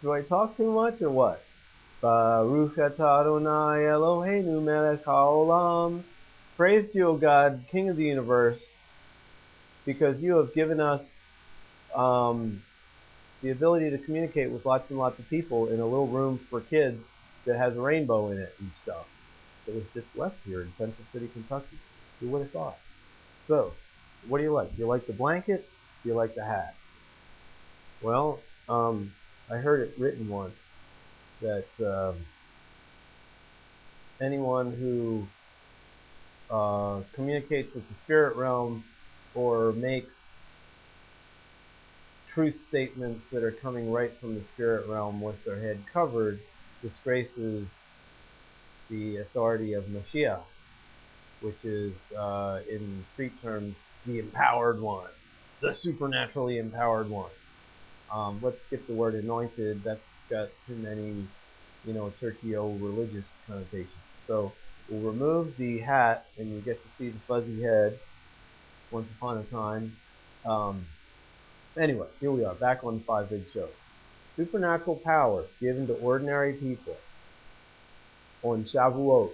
Do I talk too much or what? Baruch atah Adonai Eloheinu melech haolam. Praise to you, O God, King of the universe, because you have given us um, the ability to communicate with lots and lots of people in a little room for kids that has a rainbow in it and stuff. It was just left here in Central City, Kentucky. Who would have thought? So, what do you like? Do you like the blanket? Do you like the hat? Well, I heard it written once that anyone who communicates with the spirit realm or makes truth statements that are coming right from the spirit realm with their head covered disgraces the authority of Mashiach, which is, in street terms, the empowered one, the supernaturally empowered one. Let's skip the word anointed. That's got too many, churchy old religious connotations. So we'll remove the hat, and you get to see the fuzzy head. Once upon a time. Anyway, here we are, back on 5 Big Shows. Supernatural power given to ordinary people on Shavuot.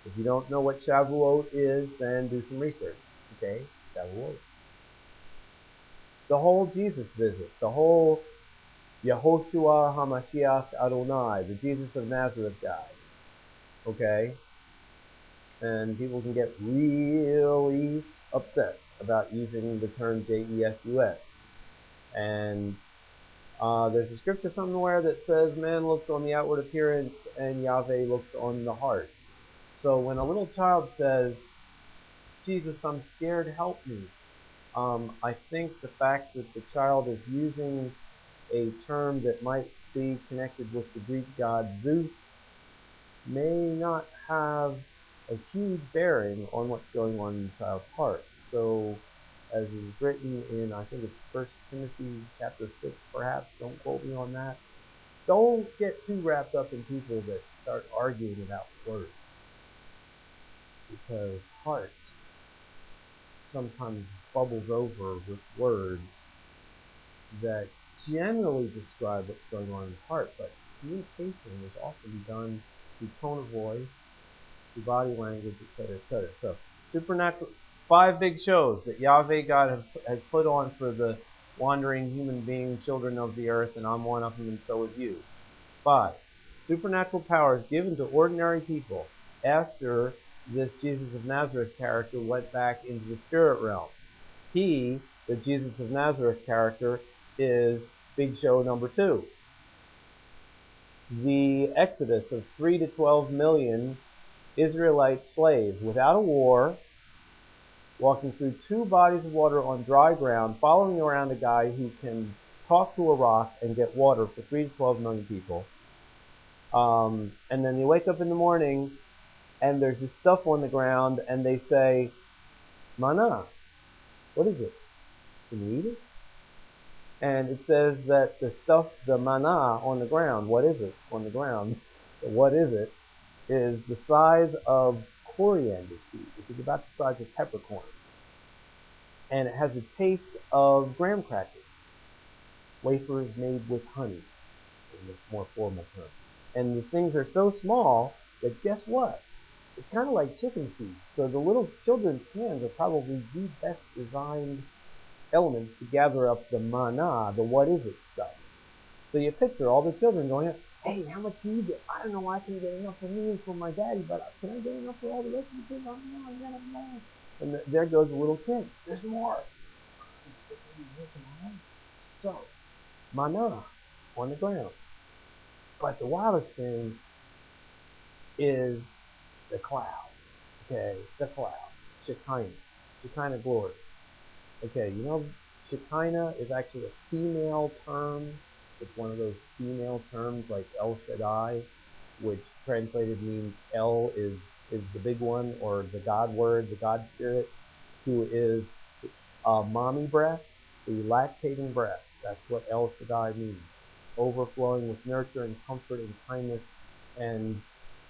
If you don't know what Shavuot is, then do some research. Okay, Shavuot. The whole Jesus visit, the whole Yehoshua HaMashiach Adonai, the Jesus of Nazareth guy. Okay? And people can get really upset about using the term J-E-S-U-S. And there's a scripture somewhere that says man looks on the outward appearance and Yahweh looks on the heart. So when a little child says, Jesus, I'm scared, help me, I think the fact that the child is using a term that might be connected with the Greek god Zeus may not have a huge bearing on what's going on in the child's heart. So, as is written in, I think it's 1 Timothy chapter 6, perhaps, don't quote me on that, don't get too wrapped up in people that start arguing about words, because heart sometimes bubbles over with words that generally describe what's going on in the heart, but communication is often done through tone of voice, through body language, etc., etc. So, supernatural, 5 big shows that Yahweh God has put on for the wandering human being, children of the earth, and I'm one of them, and so is you. 5. Supernatural powers given to ordinary people after this Jesus of Nazareth character went back into the spirit realm. He, the Jesus of Nazareth character, is big show number 2. The exodus of 3 to 12 million Israelite slaves without a war, walking through 2 bodies of water on dry ground, following around a guy who can talk to a rock and get water for 3 to 12 million people. And then they wake up in the morning and there's this stuff on the ground and they say, Mana, what is it? Can you eat it? And it says that the stuff, the mana on the ground, what is it on the ground? What is it? Is the size of coriander seed, which is about the size of peppercorn. And it has a taste of graham crackers, wafers made with honey, in the more formal term. And the things are so small that guess what? It's kind of like chicken feed. So the little children's hands are probably the best designed elements to gather up the mana, the what is it stuff. So you picture all the children going, hey, how much do you get? I don't know, I can get enough for me and for my daddy, but can I get enough for all the rest of the kids? I don't know, I got more. And there goes the little kid. There's more. So, mana on the ground. But the wildest thing is the cloud. Okay, the cloud. Shekinah. Shekinah glory. Okay, Shekinah is actually a female term. It's one of those female terms like El Shaddai, which translated means El is the big one, or the God word, the God spirit, who is mommy breast, the lactating breast. That's what El Shaddai means. Overflowing with nurture and comfort and kindness, and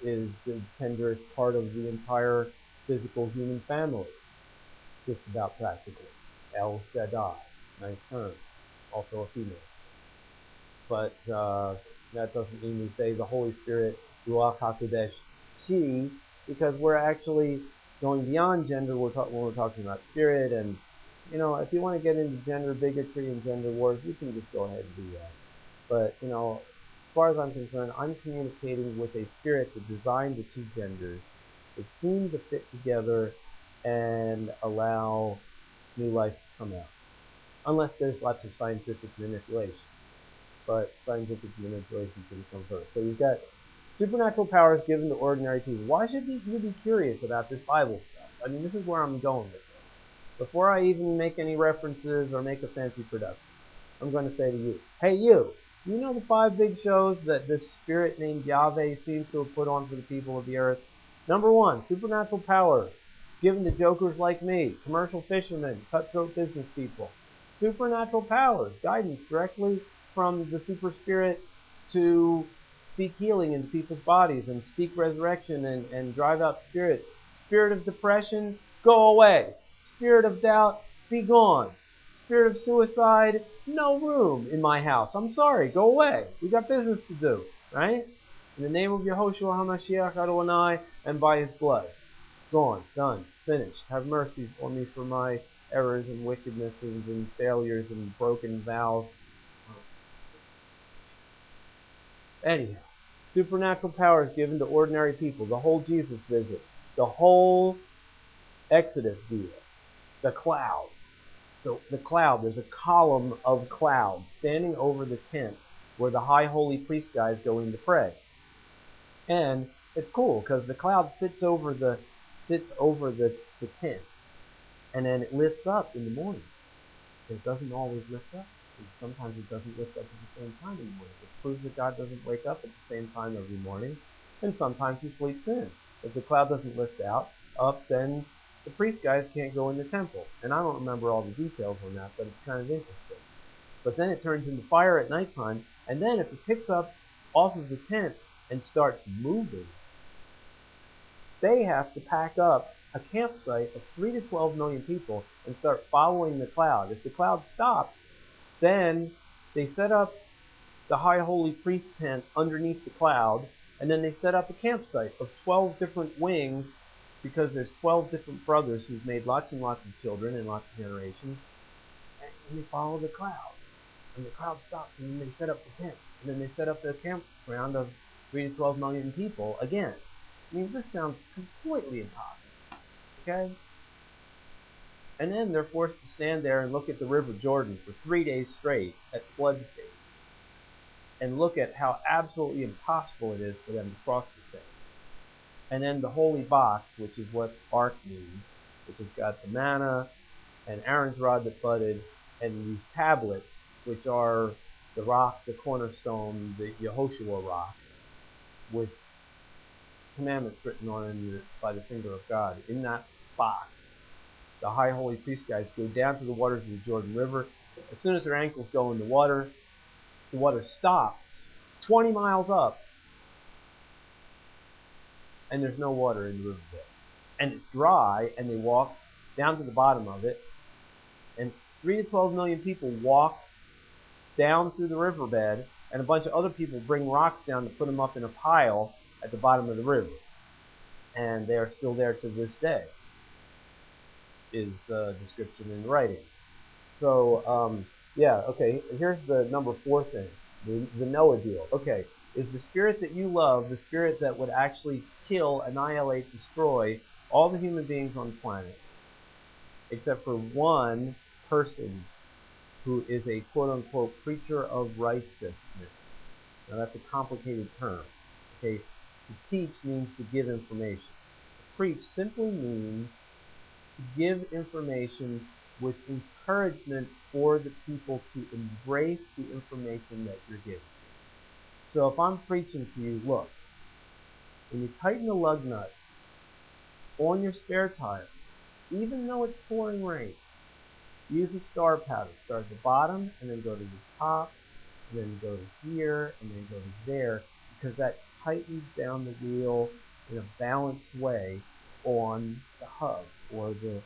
is the tenderest part of the entire physical human family, just about practically. El Shaddai, nice term. also a female. But that doesn't mean we say the Holy Spirit, Ruach HaKodesh, she, because we're actually going beyond gender when we're talking about spirit. And, you know, if you want to get into gender bigotry and gender wars, you can just go ahead and do that. But, you know, as far as I'm concerned, I'm communicating with a spirit that designed the two genders that seem to fit together and allow new life to come out. Unless there's lots of scientific manipulation. But scientific manipulation can come first. So you've got supernatural powers given to ordinary people. Why should you be curious about this Bible stuff? I mean, this is where I'm going with it. Before I even make any references or make a fancy production, I'm going to say to you, hey you know the 5 big shows that this spirit named Yahweh seems to have put on for the people of the earth? Number 1, supernatural power given to jokers like me, commercial fishermen, cutthroat business people. Supernatural powers, guidance directly from the super spirit to speak healing into people's bodies and speak resurrection and drive out spirits. Spirit of depression, go away. Spirit of doubt, be gone. Spirit of suicide, no room in my house. I'm sorry, go away. We got business to do, right? In the name of Yehoshua HaMashiach Adonai and by his blood. Gone, done, finished. Have mercy for me for my errors and wickednesses and failures and broken vows. Anyhow, supernatural powers given to ordinary people. The whole Jesus visit. The whole Exodus deal. The cloud. The cloud, there's a column of cloud standing over the tent where the high holy priest guys go in to pray. And it's cool because the cloud sits over the tent, and then it lifts up in the morning. It doesn't always lift up. Sometimes it doesn't lift up at the same time in the morning. It proves that God doesn't wake up at the same time every morning, and sometimes he sleeps in. If the cloud doesn't lift up, then the priest guys can't go in the temple. And I don't remember all the details on that, but it's kind of interesting. But then it turns into fire at nighttime, and then if it picks up off of the tent and starts moving, they have to pack up a campsite of 3 to 12 million people and start following the cloud. If the cloud stops, then they set up the high holy priest tent underneath the cloud, and then they set up a campsite of 12 different wings because there's 12 different brothers who've made lots and lots of children in lots of generations, and they follow the cloud. And the cloud stops, and then they set up the tent, and then they set up the campground of 3 to 12 million people again. I mean, this sounds completely impossible, okay? And then they're forced to stand there and look at the River Jordan for 3 days straight at flood stage and look at how absolutely impossible it is for them to cross the thing. And then the holy box, which is what ark means, which has got the manna and Aaron's rod that budded and these tablets, which are the rock, the cornerstone, the Yehoshua rock, with commandments written on it by the finger of God. In that box, the high holy priest guys go down to the waters of the Jordan River. As soon as their ankles go in the water stops 20 miles up, and there's no water in the riverbed. And it's dry, and they walk down to the bottom of it, and 3 to 12 million people walk down through the riverbed, and a bunch of other people bring rocks down to put them up in a pile at the bottom of the river. And they are still there to this day, is the description in the writings. So, yeah, okay, here's the number 4 thing, the Noah deal. Okay, is the spirit that you love the spirit that would actually kill, annihilate, destroy all the human beings on the planet, except for one person who is a quote-unquote preacher of righteousness. Now that's a complicated term. Okay, to teach means to give information. To preach simply means to give information with encouragement for the people to embrace the information that you're giving. So if I'm preaching to you, look, when you tighten the lug nuts on your spare tire, even though it's pouring rain, use a star pattern. Start at the bottom and then go to the top, and then go to here, and then go to there, because that tightens down the wheel in a balanced way on the hub or the